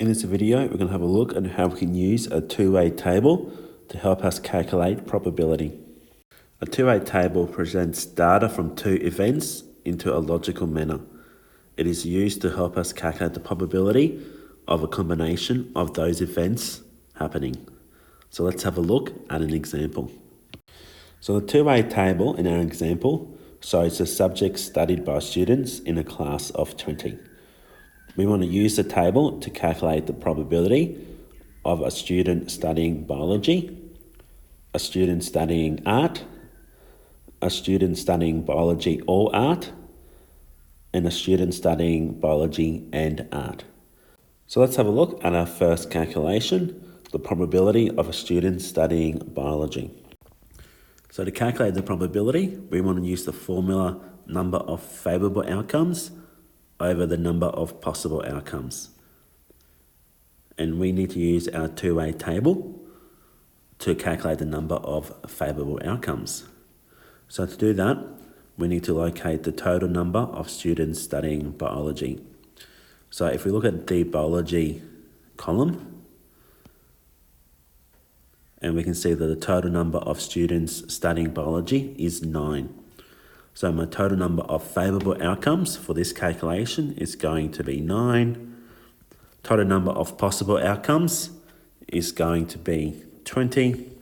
In this video, we're going to have a look at how we can use a two-way table to help us calculate probability. A two-way table presents data from two events into a logical manner. It is used to help us calculate the probability of a combination of those events happening. So let's have a look at an example. So the two-way table in our example shows the subjects studied by students in a class of 20. We want to use the table to calculate the probability of a student studying biology, a student studying art, a student studying biology or art, and a student studying biology and art. So let's have a look at our first calculation, the probability of a student studying biology. So to calculate the probability, we want to use the formula number of favourable outcomes over the number of possible outcomes. And we need to use our two-way table to calculate the number of favourable outcomes. So to do that, we need to locate the total number of students studying biology. So if we look at the biology column, and we can see that the total number of students studying biology is 9. So my total number of favourable outcomes for this calculation is going to be 9. Total number of possible outcomes is going to be 20.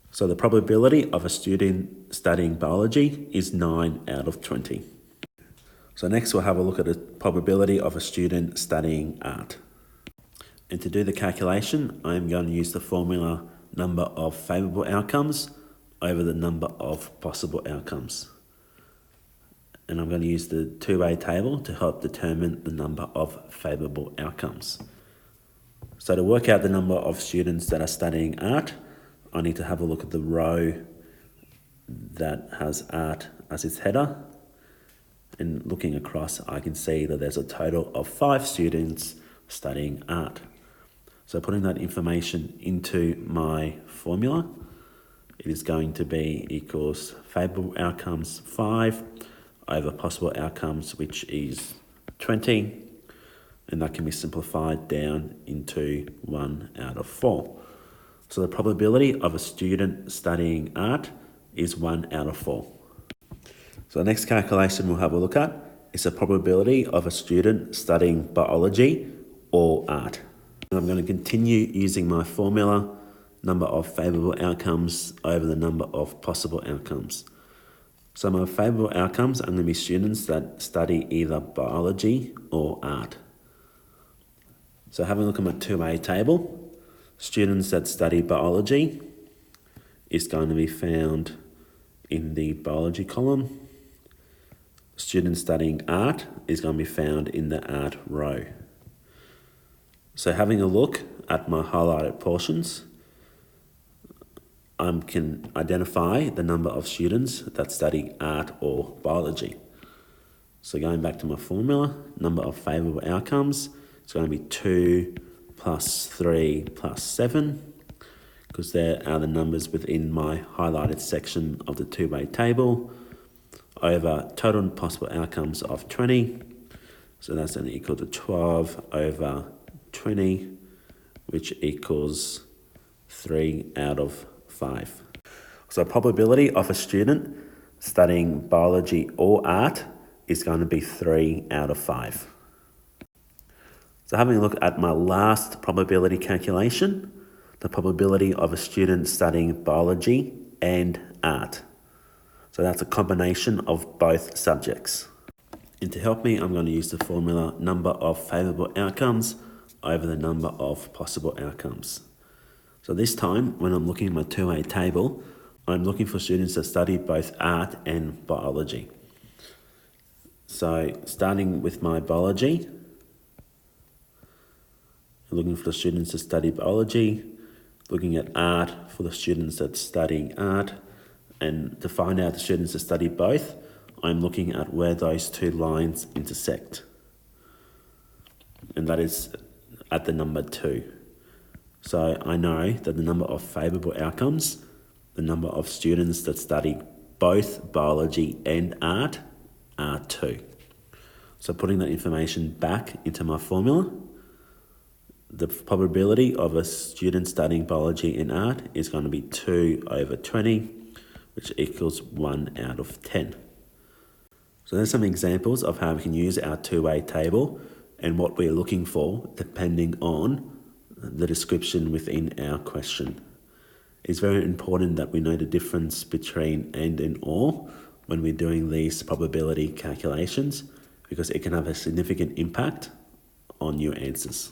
So the probability of a student studying biology is 9 out of 20. So next we'll have a look at the probability of a student studying art. And to do the calculation, I'm going to use the formula number of favourable outcomes over the number of possible outcomes. And I'm going to use the two-way table to help determine the number of favourable outcomes. So to work out the number of students that are studying art, I need to have a look at the row that has art as its header. And looking across, I can see that there's a total of 5 students studying art. So putting that information into my formula, it is going to be equals favourable outcomes 5 over possible outcomes, which is 20. And that can be simplified down into 1 out of 4. So the probability of a student studying art is 1 out of 4. So the next calculation we'll have a look at is the probability of a student studying biology or art. And I'm going to continue using my formula, number of favourable outcomes over the number of possible outcomes. So my favourable outcomes are going to be students that study either biology or art. So having a look at my two-way table, students that study biology is going to be found in the biology column. Students studying art is going to be found in the art row. So having a look at my highlighted portions, I can identify the number of students that study art or biology. So going back to my formula, number of favourable outcomes, it's going to be 2 plus 3 plus 7, because there are the numbers within my highlighted section of the two-way table, over total possible outcomes of 20. So that's going to equal to 12 over 20, which equals 3 out of 5. So probability of a student studying biology or art is going to be 3 out of 5. So having a look at my last probability calculation, the probability of a student studying biology and art. So that's a combination of both subjects. And to help me, I'm going to use the formula number of favourable outcomes over the number of possible outcomes. So this time, when I'm looking at my two-way table, I'm looking for students that study both art and biology. So starting with my biology, I'm looking for the students that study biology, looking at art for the students that study art, and to find out the students that study both, I'm looking at where those two lines intersect. And that is at the number 2. So I know that the number of favourable outcomes, the number of students that study both biology and art are 2. So putting that information back into my formula, the probability of a student studying biology and art is going to be 2 over 20, which equals 1 out of 10. So there's some examples of how we can use our two-way table and what we're looking for depending on the description within our question. It's very important that we know the difference between and or when we're doing these probability calculations, because it can have a significant impact on your answers.